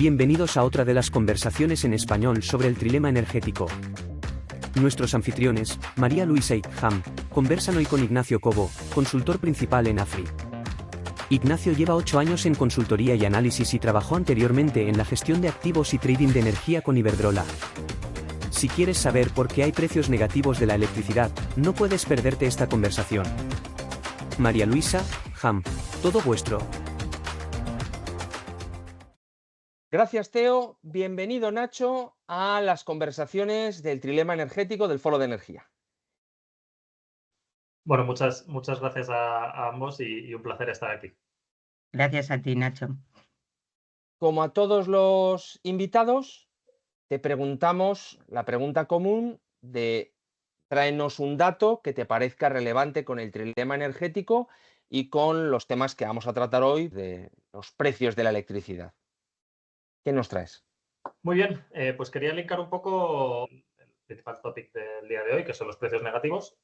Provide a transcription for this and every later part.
Bienvenidos a otra de las conversaciones en español sobre el trilema energético. Nuestros anfitriones, María Luisa y Ham, conversan hoy con Ignacio Cobo, consultor principal en AFRY. Ignacio lleva 8 años en consultoría y análisis y trabajó anteriormente en la gestión de activos y trading de energía con Iberdrola. Si quieres saber por qué hay precios negativos de la electricidad, no puedes perderte esta conversación. María Luisa, Ham, todo vuestro. Gracias, Teo. Bienvenido, Nacho, a las conversaciones del trilema energético del Foro de Energía. Bueno, muchas gracias a ambos y un placer estar aquí. Gracias a ti, Nacho. Como a todos los invitados, te preguntamos la pregunta común de tráenos un dato que te parezca relevante con el trilema energético y con los temas que vamos a tratar hoy de los precios de la electricidad. ¿Qué nos traes? Muy bien, pues quería linkar un poco el principal topic del día de hoy, que son los precios negativos,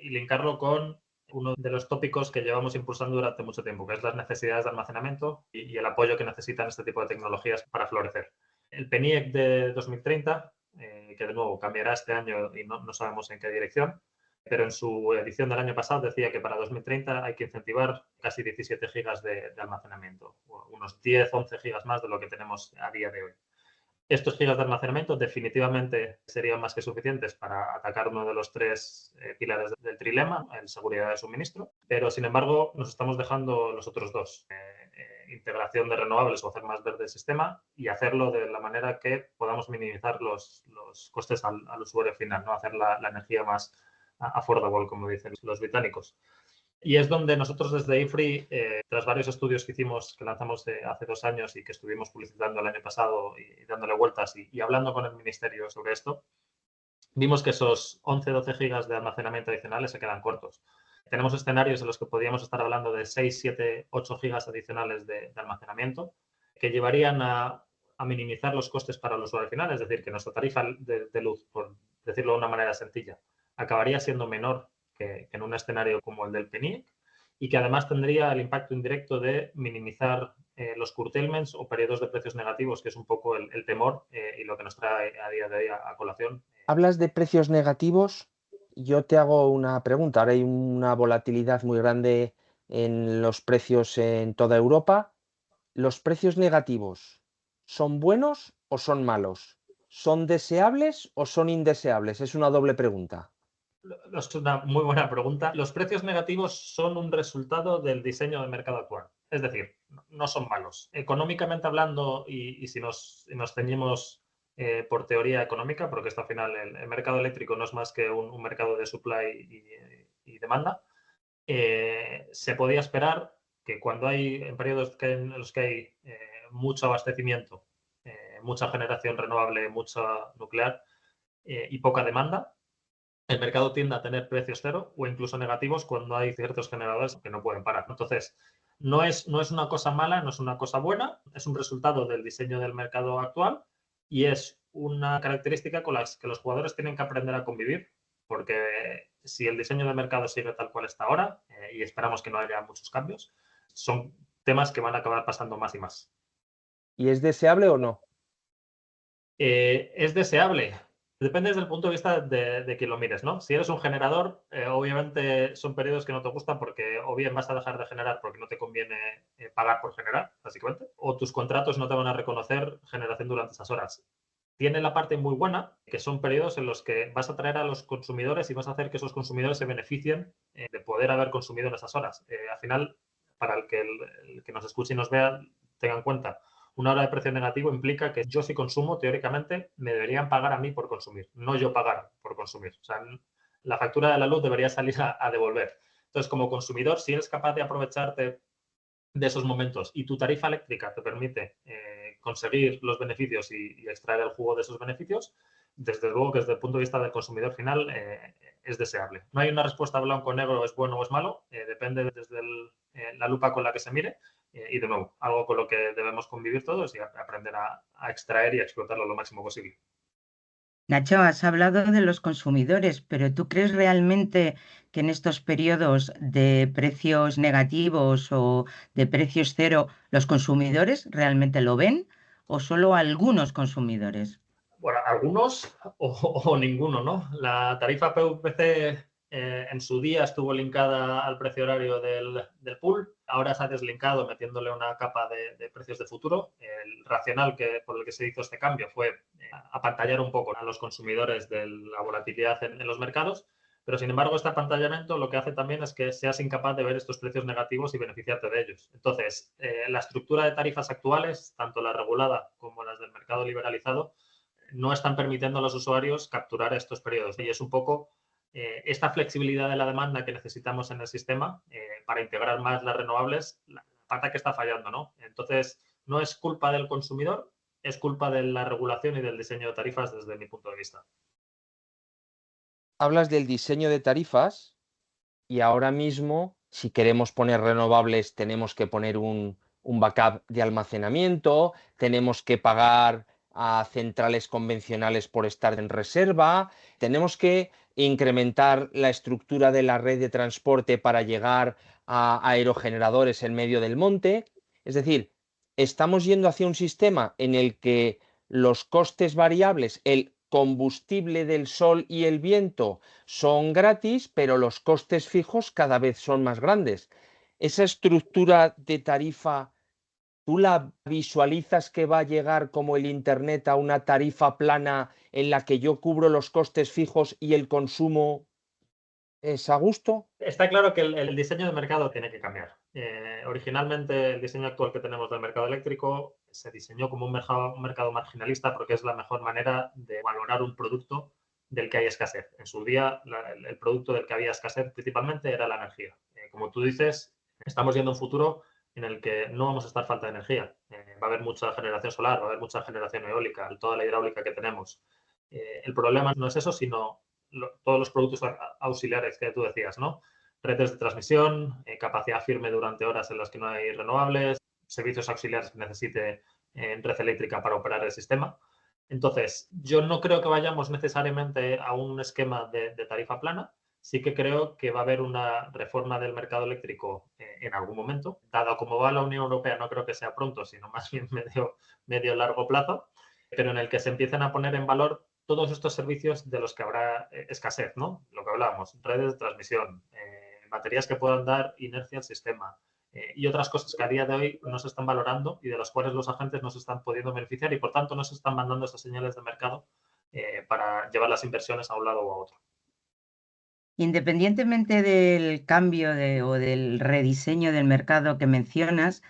y linkarlo con uno de los tópicos que llevamos impulsando durante mucho tiempo, que es las necesidades de almacenamiento y el apoyo que necesitan este tipo de tecnologías para florecer. El PNIEC de 2030, que de nuevo cambiará este año y no sabemos en qué dirección, pero en su edición del año pasado decía que para 2030 hay que incentivar casi 17 gigas de almacenamiento, unos 10-11 gigas más de lo que tenemos a día de hoy. Estos gigas de almacenamiento definitivamente serían más que suficientes para atacar uno de los 3 pilares del trilema, en seguridad de suministro, pero sin embargo nos estamos dejando los otros 2, integración de renovables o hacer más verde el sistema y hacerlo de la manera que podamos minimizar los costes al usuario final, ¿no? Hacer la energía más affordable, como dicen los británicos. Y es donde nosotros desde IFRI, tras varios estudios que hicimos, que lanzamos hace 2 años y que estuvimos publicitando el año pasado y dándole vueltas y hablando con el Ministerio sobre esto, vimos que esos 11-12 gigas de almacenamiento adicionales se quedan cortos. Tenemos escenarios en los que podríamos estar hablando de 6, 7, 8 gigas adicionales de almacenamiento que llevarían a minimizar los costes para el usuario final, es decir, que nuestra tarifa de luz, por decirlo de una manera sencilla, acabaría siendo menor que en un escenario como el del PNIEC y que además tendría el impacto indirecto de minimizar los curtailments o periodos de precios negativos, que es un poco el temor y lo que nos trae a día de hoy a colación. Hablas de precios negativos. Yo te hago una pregunta. Ahora hay una volatilidad muy grande en los precios en toda Europa. ¿Los precios negativos son buenos o son malos? ¿Son deseables o son indeseables? Es una doble pregunta. Es una muy buena pregunta. Los precios negativos son un resultado del diseño del mercado actual. Es decir, no son malos. Económicamente hablando, y si nos ceñimos por teoría económica, porque esto al final el mercado eléctrico no es más que un mercado de supply y demanda, se podía esperar que cuando hay, en periodos en los que hay mucho abastecimiento, mucha generación renovable, mucha nuclear y poca demanda, el mercado tiende a tener precios cero o incluso negativos cuando hay ciertos generadores que no pueden parar. Entonces, no es una cosa mala, no es una cosa buena, es un resultado del diseño del mercado actual y es una característica con la que los jugadores tienen que aprender a convivir, porque si el diseño del mercado sigue tal cual está ahora, y esperamos que no haya muchos cambios, son temas que van a acabar pasando más y más. ¿Y es deseable o no? Es deseable. Depende desde el punto de vista de quien lo mires, ¿no? Si eres un generador, obviamente son periodos que no te gustan porque o bien vas a dejar de generar porque no te conviene pagar por generar, básicamente, o tus contratos no te van a reconocer generación durante esas horas. Tiene la parte muy buena, que son periodos en los que vas a traer a los consumidores y vas a hacer que esos consumidores se beneficien de poder haber consumido en esas horas. Al final, para el que nos escuche y nos vea, tenga en cuenta, una hora de precio negativo implica que yo si consumo, teóricamente, me deberían pagar a mí por consumir, no yo pagar por consumir. O sea, la factura de la luz debería salir a devolver. Entonces, como consumidor, si eres capaz de aprovecharte de esos momentos y tu tarifa eléctrica te permite conseguir los beneficios y extraer el jugo de esos beneficios, desde luego que desde el punto de vista del consumidor final es deseable. No hay una respuesta blanco o negro, es bueno o es malo, depende desde la lupa con la que se mire y de nuevo, algo con lo que debemos convivir todos y aprender a extraer y a explotarlo lo máximo posible. Nacho, has hablado de los consumidores, pero ¿tú crees realmente que en estos periodos de precios negativos o de precios cero, los consumidores realmente lo ven? o solo a algunos consumidores? Bueno, algunos o ninguno, ¿no? La tarifa PVC en su día estuvo linkada al precio horario del pool, ahora se ha deslinkado metiéndole una capa de precios de futuro. El racional por el que se hizo este cambio fue apantallar un poco a los consumidores de la volatilidad en los mercados, pero sin embargo este apantallamiento lo que hace también es que seas incapaz de ver estos precios negativos y beneficiarte de ellos. Entonces, la estructura de tarifas actuales, tanto la regulada como las del mercado liberalizado, no están permitiendo a los usuarios capturar estos periodos. Y es un poco esta flexibilidad de la demanda que necesitamos en el sistema para integrar más las renovables, la pata que está fallando, ¿no? Entonces, no es culpa del consumidor, es culpa de la regulación y del diseño de tarifas desde mi punto de vista. Hablas del diseño de tarifas y ahora mismo, si queremos poner renovables, tenemos que poner un backup de almacenamiento, tenemos que pagar a centrales convencionales por estar en reserva, tenemos que incrementar la estructura de la red de transporte para llegar a aerogeneradores en medio del monte. Es decir, estamos yendo hacia un sistema en el que los costes variables, el combustible del sol y el viento son gratis, pero los costes fijos cada vez son más grandes. Esa estructura de tarifa, ¿tú la visualizas que va a llegar como el Internet a una tarifa plana en la que yo cubro los costes fijos y el consumo es a gusto? Está claro que el diseño de mercado tiene que cambiar. Originalmente, el diseño actual que tenemos del mercado eléctrico se diseñó como un mercado marginalista porque es la mejor manera de valorar un producto del que hay escasez. En su día, el producto del que había escasez principalmente era la energía. Como tú dices, estamos yendo a un futuro en el que no vamos a estar falta de energía. Va a haber mucha generación solar, va a haber mucha generación eólica, toda la hidráulica que tenemos. El problema no es eso, sino todos los productos auxiliares que tú decías, ¿no? Redes de transmisión, capacidad firme durante horas en las que no hay renovables, servicios auxiliares que necesite red eléctrica para operar el sistema. Entonces, yo no creo que vayamos necesariamente a un esquema de tarifa plana. Sí que creo que va a haber una reforma del mercado eléctrico en algún momento. Dado como va la Unión Europea, no creo que sea pronto, sino más bien medio largo plazo, pero en el que se empiecen a poner en valor todos estos servicios de los que habrá escasez, ¿no? Lo que hablábamos, redes de transmisión, baterías que puedan dar inercia al sistema y otras cosas que a día de hoy no se están valorando y de las cuales los agentes no se están pudiendo beneficiar y por tanto no se están mandando esas señales de mercado para llevar las inversiones a un lado o a otro. Independientemente del cambio o del rediseño del mercado que mencionas,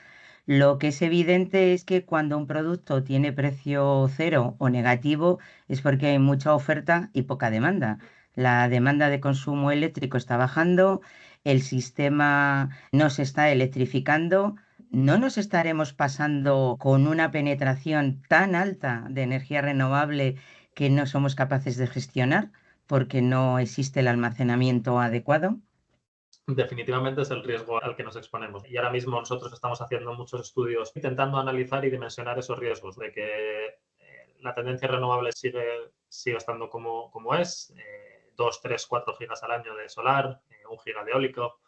lo que es evidente es que cuando un producto tiene precio cero o negativo es porque hay mucha oferta y poca demanda. La demanda de consumo eléctrico está bajando, el sistema no se está electrificando. ¿No nos estaremos pasando con una penetración tan alta de energía renovable que no somos capaces de gestionar porque no existe el almacenamiento adecuado? Definitivamente es el riesgo al que nos exponemos. Y ahora mismo nosotros estamos haciendo muchos estudios intentando analizar y dimensionar esos riesgos de que la tendencia renovable sigue estando como es, 2, 3, 4 gigas al año de solar, 1 giga de eólico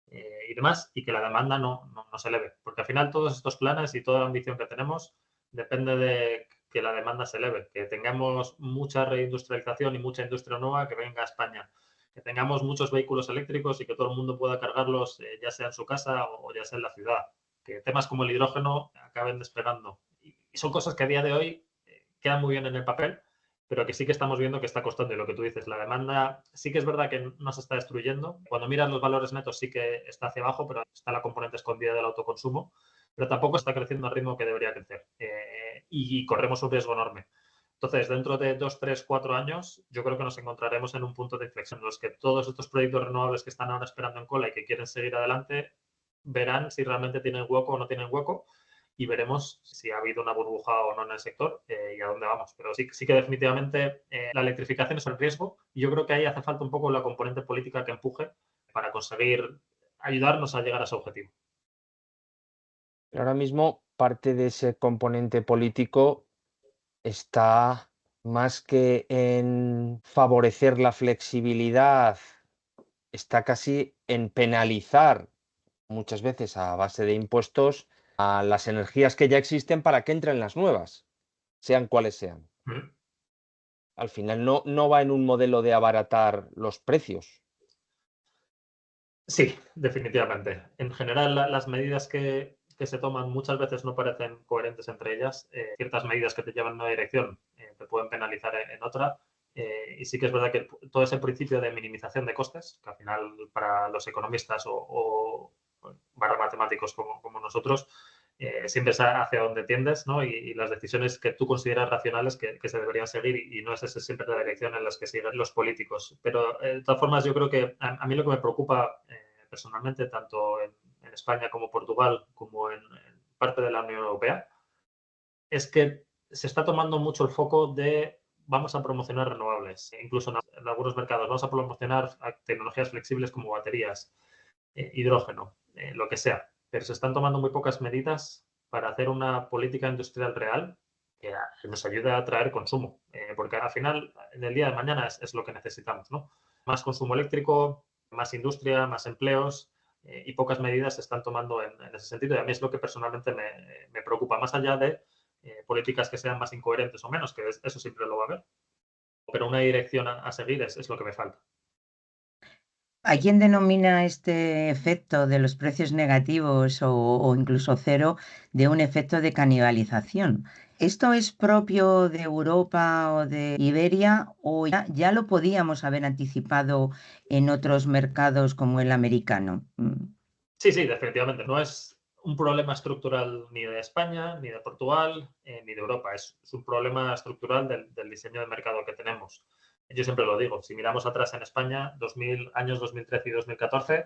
y demás, y que la demanda no se eleve. Porque al final todos estos planes y toda la ambición que tenemos depende de que la demanda se eleve, que tengamos mucha reindustrialización y mucha industria nueva que venga a España, que tengamos muchos vehículos eléctricos y que todo el mundo pueda cargarlos ya sea en su casa o ya sea en la ciudad, que temas como el hidrógeno acaben despegando. Y son cosas que a día de hoy quedan muy bien en el papel, pero que sí que estamos viendo que está costando. Y lo que tú dices, la demanda sí que es verdad que no se está destruyendo. Cuando miras los valores netos sí que está hacia abajo, pero está la componente escondida del autoconsumo, pero tampoco está creciendo al ritmo que debería crecer. Y corremos un riesgo enorme. Entonces, dentro de 2, 3, 4 años, yo creo que nos encontraremos en un punto de inflexión en los que todos estos proyectos renovables que están ahora esperando en cola y que quieren seguir adelante, verán si realmente tienen hueco o no tienen hueco y veremos si ha habido una burbuja o no en el sector y a dónde vamos. Pero sí que definitivamente la electrificación es el riesgo y yo creo que ahí hace falta un poco la componente política que empuje para conseguir ayudarnos a llegar a ese objetivo. Pero ahora mismo parte de ese componente político está más que en favorecer la flexibilidad, está casi en penalizar muchas veces a base de impuestos a las energías que ya existen para que entren las nuevas. sean cuales sean. Mm. Al final no va en un modelo de abaratar los precios. Sí, definitivamente. En general, las medidas que se toman muchas veces no parecen coherentes entre ellas. Ciertas medidas que te llevan en una dirección te pueden penalizar en otra. Y sí que es verdad que todo ese principio de minimización de costes, que al final para los economistas o barra matemáticos como nosotros, siempre es hacia donde tiendes, ¿no? Y las decisiones que tú consideras racionales que se deberían seguir y no es esa siempre la dirección en la que siguen los políticos. Pero de todas formas yo creo que a mí lo que me preocupa personalmente, tanto en España como Portugal, como en parte de la Unión Europea, es que se está tomando mucho el foco de vamos a promocionar renovables. Incluso en algunos mercados vamos a promocionar tecnologías flexibles como baterías, hidrógeno, lo que sea. Pero se están tomando muy pocas medidas para hacer una política industrial real que nos ayude a atraer consumo. Porque al final, en el día de mañana es lo que necesitamos, ¿no? Más consumo eléctrico, más industria, más empleos y pocas medidas se están tomando en ese sentido. Y a mí es lo que personalmente me preocupa, más allá de políticas que sean más incoherentes o menos, que eso siempre lo va a haber. Pero una dirección a seguir es lo que me falta. Hay quien denomina este efecto de los precios negativos o incluso cero de un efecto de canibalización. ¿Esto es propio de Europa o de Iberia o ya lo podíamos haber anticipado en otros mercados como el americano? Sí, sí, definitivamente. No es un problema estructural ni de España, ni de Portugal, ni de Europa. Es un problema estructural del diseño de mercado que tenemos. Yo siempre lo digo, si miramos atrás en España, años 2013 y 2014,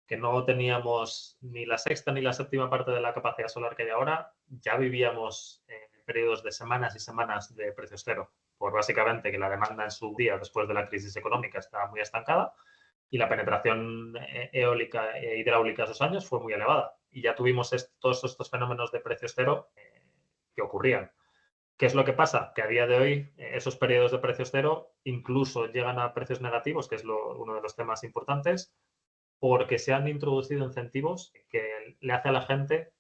que no teníamos ni la sexta ni la séptima parte de la capacidad solar que hay ahora, ya vivíamos periodos de semanas y semanas de precios cero, por básicamente que la demanda en su día, después de la crisis económica, estaba muy estancada y la penetración eólica e hidráulica esos años fue muy elevada. Y ya tuvimos todos estos fenómenos de precios cero que ocurrían. ¿Qué es lo que pasa? Que a día de hoy esos periodos de precios cero incluso llegan a precios negativos, que es uno de los temas importantes, porque se han introducido incentivos que le hace a la gente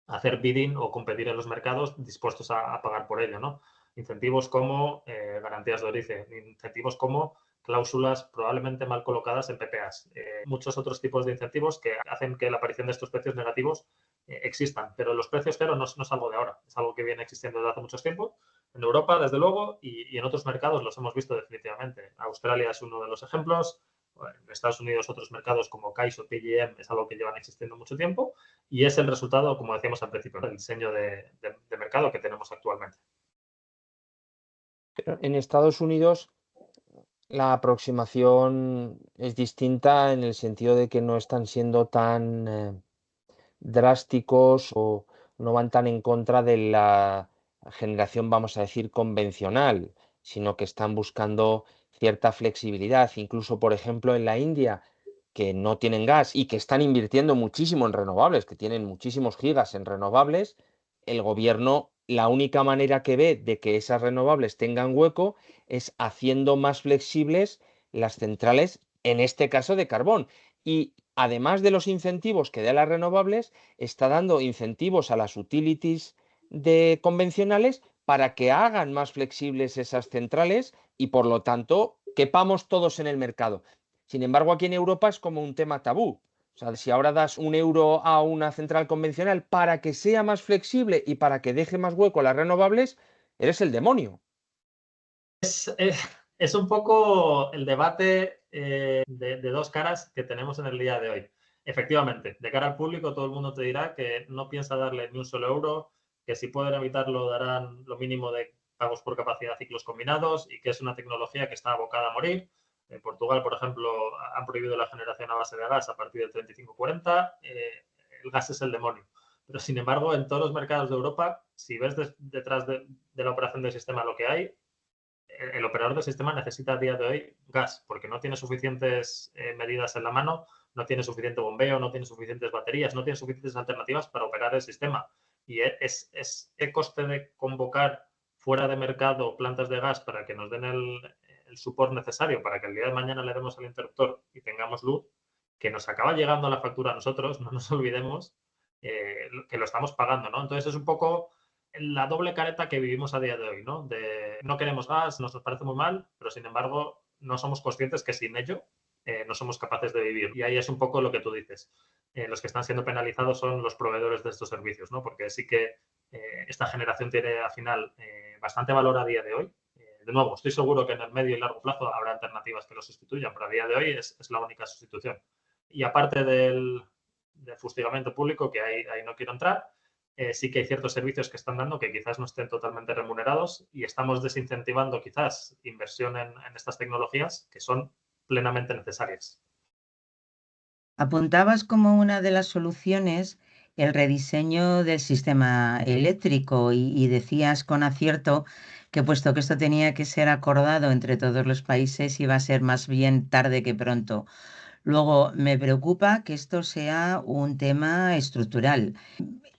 hacer bidding o competir en los mercados dispuestos a pagar por ello, ¿no? Incentivos como garantías de origen, incentivos como cláusulas probablemente mal colocadas en PPAs, muchos otros tipos de incentivos que hacen que la aparición de estos precios negativos existan. Pero los precios cero no es algo de ahora, es algo que viene existiendo desde hace mucho tiempo. En Europa, desde luego, y en otros mercados los hemos visto definitivamente. Australia es uno de los ejemplos. En Estados Unidos, otros mercados como CAIS o PGM es algo que llevan existiendo mucho tiempo y es el resultado, como decíamos al principio, del diseño de mercado que tenemos actualmente. Pero en Estados Unidos la aproximación es distinta en el sentido de que no están siendo tan drásticos o no van tan en contra de la generación, vamos a decir, convencional, sino que están buscando cierta flexibilidad. Incluso, por ejemplo, en la India, que no tienen gas y que están invirtiendo muchísimo en renovables, que tienen muchísimos gigas en renovables, el gobierno, la única manera que ve de que esas renovables tengan hueco es haciendo más flexibles las centrales, en este caso de carbón. Y además de los incentivos que da las renovables, está dando incentivos a las utilities de convencionales para que hagan más flexibles esas centrales y por lo tanto quepamos todos en el mercado. Sin embargo, aquí en Europa es como un tema tabú. O sea, si ahora das 1 euro a una central convencional para que sea más flexible y para que deje más hueco a las renovables, eres el demonio. Es un poco el debate de dos caras que tenemos en el día de hoy. Efectivamente, de cara al público, todo el mundo te dirá que no piensa darle ni un solo euro, que si pueden evitarlo darán lo mínimo de pagos por capacidad ciclos combinados y que es una tecnología que está abocada a morir. En Portugal, por ejemplo, han prohibido la generación a base de gas a partir del 35-40. El gas es el demonio. Pero, sin embargo, en todos los mercados de Europa, si ves detrás de la operación del sistema lo que hay, el operador del sistema necesita a día de hoy gas, porque no tiene suficientes medidas en la mano, no tiene suficiente bombeo, no tiene suficientes baterías, no tiene suficientes alternativas para operar el sistema. Y el coste de convocar fuera de mercado plantas de gas para que nos den el support necesario para que el día de mañana le demos al interruptor y tengamos luz, que nos acaba llegando la factura a nosotros, no nos olvidemos que lo estamos pagando, ¿no? Entonces es un poco la doble careta que vivimos a día de hoy, ¿no? De no queremos gas, nos parece muy mal, pero sin embargo no somos conscientes que sin ello no somos capaces de vivir. Y ahí es un poco lo que tú dices. Los que están siendo penalizados son los proveedores de estos servicios, ¿no? Porque sí que esta generación tiene al final bastante valor a día de hoy. De nuevo, estoy seguro que en el medio y largo plazo habrá alternativas que lo sustituyan, pero a día de hoy es la única sustitución. Y aparte del fustigamiento público, que ahí no quiero entrar, sí que hay ciertos servicios que están dando que quizás no estén totalmente remunerados y estamos desincentivando quizás inversión en estas tecnologías que son plenamente necesarias. Apuntabas como una de las soluciones el rediseño del sistema eléctrico y decías con acierto que puesto que esto tenía que ser acordado entre todos los países iba a ser más bien tarde que pronto. Luego, me preocupa que esto sea un tema estructural.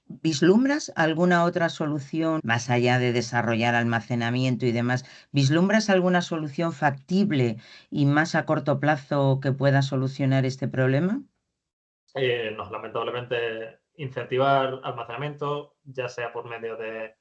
¿Vislumbras alguna otra solución más allá de desarrollar almacenamiento y demás? ¿Vislumbras alguna solución factible y más a corto plazo que pueda solucionar este problema? No, lamentablemente, incentivar almacenamiento, ya sea por medio de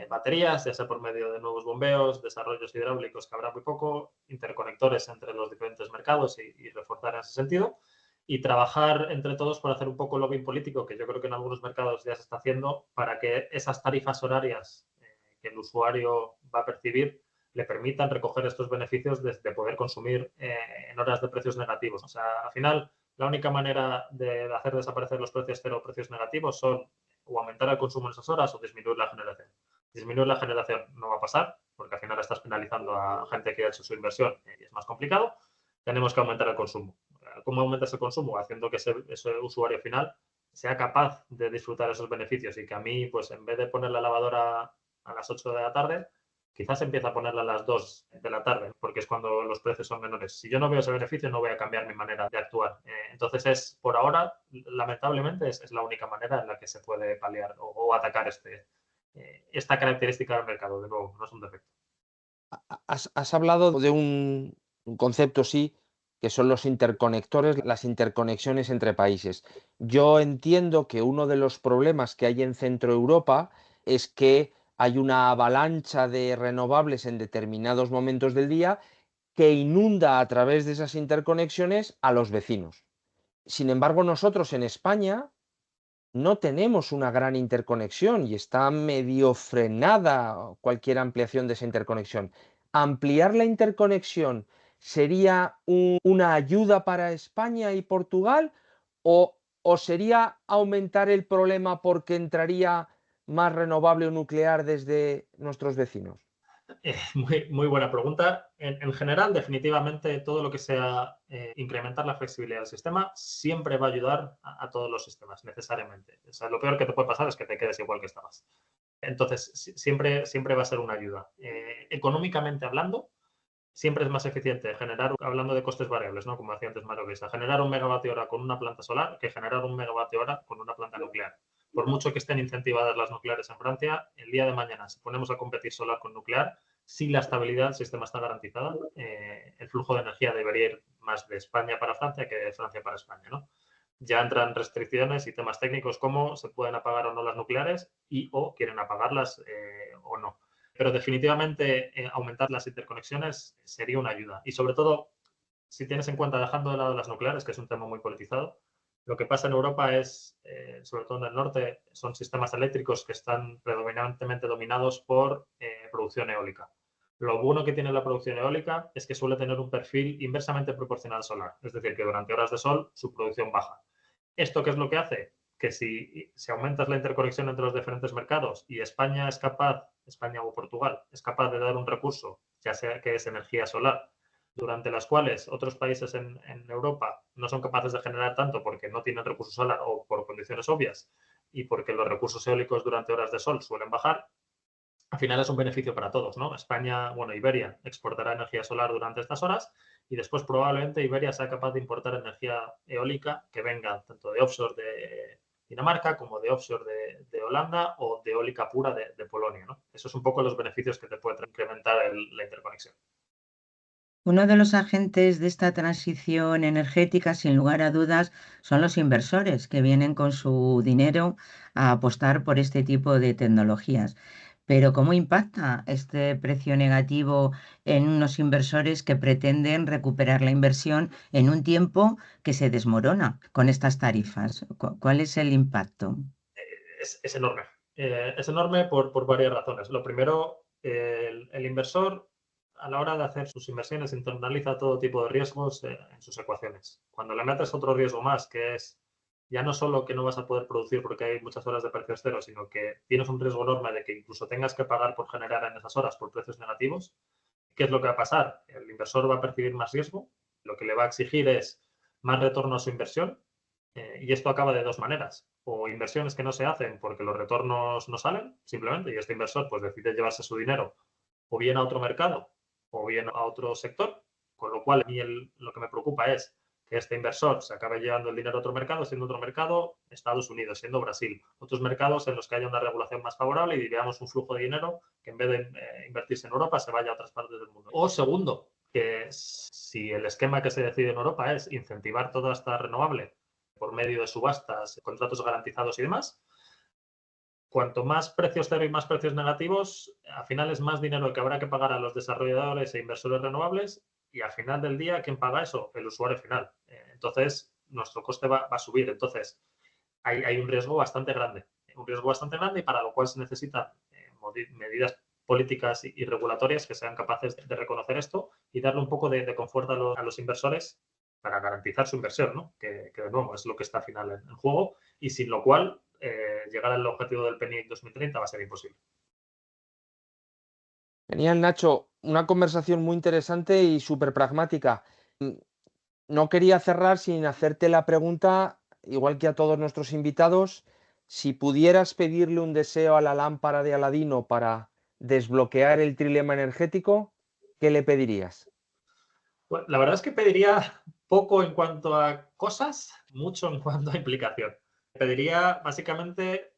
baterías, ya sea por medio de nuevos bombeos, desarrollos hidráulicos, que habrá muy poco, interconectores entre los diferentes mercados y reforzar en ese sentido. Y trabajar entre todos por hacer un poco lobbying político, que yo creo que en algunos mercados ya se está haciendo, para que esas tarifas horarias que el usuario va a percibir le permitan recoger estos beneficios de poder consumir en horas de precios negativos. O sea, al final, la única manera de hacer desaparecer los precios cero o precios negativos son o aumentar el consumo en esas horas o disminuir la generación. Disminuir la generación no va a pasar, porque al final estás penalizando a gente que ha hecho su inversión y es más complicado. Tenemos que aumentar el consumo. ¿Cómo aumentas el consumo? Haciendo que ese usuario final sea capaz de disfrutar esos beneficios y que a mí, pues en vez de poner la lavadora a las 8 de la tarde, quizás empiece a ponerla a las 2 de la tarde, porque es cuando los precios son menores. Si yo no veo ese beneficio, no voy a cambiar mi manera de actuar. Entonces, por ahora, lamentablemente, es la única manera en la que se puede paliar o atacar esta característica del mercado. De nuevo, no es un defecto. Has hablado de un concepto, sí, que son los interconectores, las interconexiones entre países. Yo entiendo que uno de los problemas que hay en Centro Europa es que hay una avalancha de renovables en determinados momentos del día que inunda a través de esas interconexiones a los vecinos. Sin embargo, nosotros en España no tenemos una gran interconexión y está medio frenada cualquier ampliación de esa interconexión. ¿Ampliar la interconexión sería una ayuda para España y Portugal o sería aumentar el problema porque entraría más renovable o nuclear desde nuestros vecinos? Muy buena pregunta. En general, definitivamente, todo lo que sea incrementar la flexibilidad del sistema siempre va a ayudar a todos los sistemas, necesariamente. O sea, lo peor que te puede pasar es que te quedes igual que estabas. Entonces, siempre va a ser una ayuda. Económicamente hablando, siempre es más eficiente generar, hablando de costes variables, ¿no? Como decía antes Mario Luisa, generar un megavatio hora con una planta solar que generar un megavatio hora con una planta nuclear. Por mucho que estén incentivadas las nucleares en Francia, el día de mañana, si ponemos a competir solar con nuclear, si la estabilidad del sistema está garantizada, el flujo de energía debería ir más de España para Francia que de Francia para España, ¿no? Ya entran restricciones y temas técnicos como se pueden apagar o no las nucleares y o quieren apagarlas o no. Pero definitivamente aumentar las interconexiones sería una ayuda. Y sobre todo, si tienes en cuenta, dejando de lado las nucleares, que es un tema muy politizado, lo que pasa en Europa es, sobre todo en el norte, son sistemas eléctricos que están predominantemente dominados por producción eólica. Lo bueno que tiene la producción eólica es que suele tener un perfil inversamente proporcional al solar, es decir, que durante horas de sol su producción baja. ¿Esto qué es lo que hace? Que si aumentas la interconexión entre los diferentes mercados y España es capaz, España o Portugal, es capaz de dar un recurso, ya sea que es energía solar, durante las cuales otros países en Europa no son capaces de generar tanto porque no tienen recurso solar o por condiciones obvias y porque los recursos eólicos durante horas de sol suelen bajar, al final es un beneficio para todos, ¿no? España, bueno, Iberia exportará energía solar durante estas horas y después probablemente Iberia sea capaz de importar energía eólica que venga tanto de offshore de Dinamarca como de offshore de Holanda o de eólica pura de Polonia, ¿no? Eso es un poco los beneficios que te puede incrementar la interconexión. Uno de los agentes de esta transición energética, sin lugar a dudas, son los inversores que vienen con su dinero a apostar por este tipo de tecnologías. Pero ¿cómo impacta este precio negativo en unos inversores que pretenden recuperar la inversión en un tiempo que se desmorona con estas tarifas? ¿Cuál es el impacto? Es enorme. Es enorme por varias razones. Lo primero, el inversor a la hora de hacer sus inversiones internaliza todo tipo de riesgos en sus ecuaciones. Cuando le metes otro riesgo más, que es ya no solo que no vas a poder producir porque hay muchas horas de precios cero, sino que tienes un riesgo enorme de que incluso tengas que pagar por generar en esas horas por precios negativos, ¿qué es lo que va a pasar? El inversor va a percibir más riesgo, lo que le va a exigir es más retorno a su inversión, y esto acaba de dos maneras. O inversiones que no se hacen porque los retornos no salen, simplemente, y este inversor pues decide llevarse su dinero o bien a otro mercado o bien a otro sector, con lo cual a mí lo que me preocupa es que este inversor se acabe llevando el dinero a otro mercado, siendo otro mercado Estados Unidos, siendo Brasil, otros mercados en los que haya una regulación más favorable y veamos un flujo de dinero que en vez de invertirse en Europa se vaya a otras partes del mundo. O segundo, que si el esquema que se decide en Europa es incentivar toda esta renovable por medio de subastas, contratos garantizados y demás, cuanto más precios cero y más precios negativos, al final es más dinero que habrá que pagar a los desarrolladores e inversores renovables y al final del día, ¿quién paga eso? El usuario final. Entonces, nuestro coste va a subir. Entonces, hay un riesgo bastante grande. Y para lo cual se necesitan medidas políticas y regulatorias que sean capaces de reconocer esto y darle un poco de confort a los inversores para garantizar su inversión, ¿no? Que de nuevo es lo que está al final en juego y sin lo cual llegar al objetivo del PNI 2030 va a ser imposible. Genial, Nacho. Una conversación muy interesante y súper pragmática. No quería cerrar sin hacerte la pregunta, igual que a todos nuestros invitados, si pudieras pedirle un deseo a la lámpara de Aladino para desbloquear el trilema energético, ¿qué le pedirías? Bueno, la verdad es que pediría poco en cuanto a cosas, mucho en cuanto a implicación. Pediría básicamente,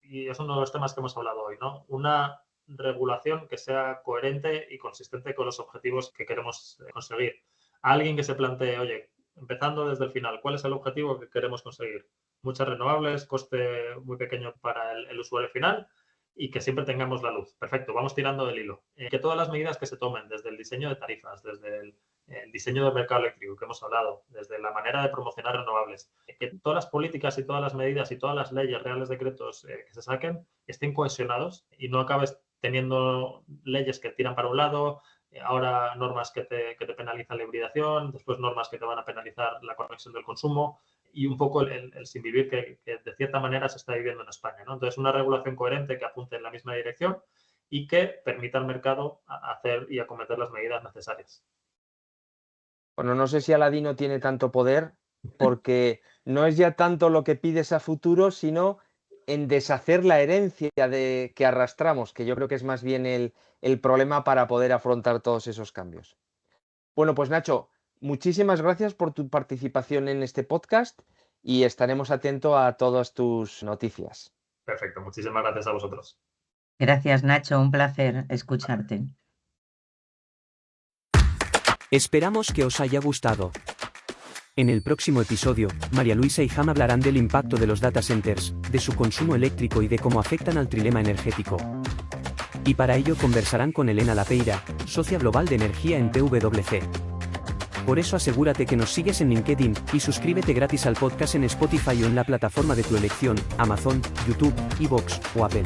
y es uno de los temas que hemos hablado hoy, ¿no? Una regulación que sea coherente y consistente con los objetivos que queremos conseguir. A alguien que se plantee, oye, empezando desde el final, ¿cuál es el objetivo que queremos conseguir? Muchas renovables, coste muy pequeño para el usuario final y que siempre tengamos la luz. Perfecto, vamos tirando del hilo. Que todas las medidas que se tomen, desde el diseño de tarifas, desde el diseño del mercado eléctrico que hemos hablado, desde la manera de promocionar renovables, que todas las políticas y todas las medidas y todas las leyes, reales decretos que se saquen, estén cohesionados y no acabes teniendo leyes que tiran para un lado, ahora normas que te penalizan la hibridación, después normas que te van a penalizar la conexión del consumo y un poco el sin vivir que de cierta manera se está viviendo en España, ¿no? Entonces, una regulación coherente que apunte en la misma dirección y que permita al mercado hacer y acometer las medidas necesarias. Bueno, no sé si Aladino tiene tanto poder, porque no es ya tanto lo que pides a futuro, sino en deshacer la herencia que arrastramos, que yo creo que es más bien el problema para poder afrontar todos esos cambios. Bueno, pues Nacho, muchísimas gracias por tu participación en este podcast y estaremos atentos a todas tus noticias. Perfecto, muchísimas gracias a vosotros. Gracias, Nacho, un placer escucharte. Esperamos que os haya gustado. En el próximo episodio, María Luisa y Ham hablarán del impacto de los data centers, de su consumo eléctrico y de cómo afectan al trilema energético. Y para ello conversarán con Elena Lapeira, socia global de energía en PwC. Por eso asegúrate que nos sigues en LinkedIn y suscríbete gratis al podcast en Spotify o en la plataforma de tu elección, Amazon, YouTube, iVoox o Apple.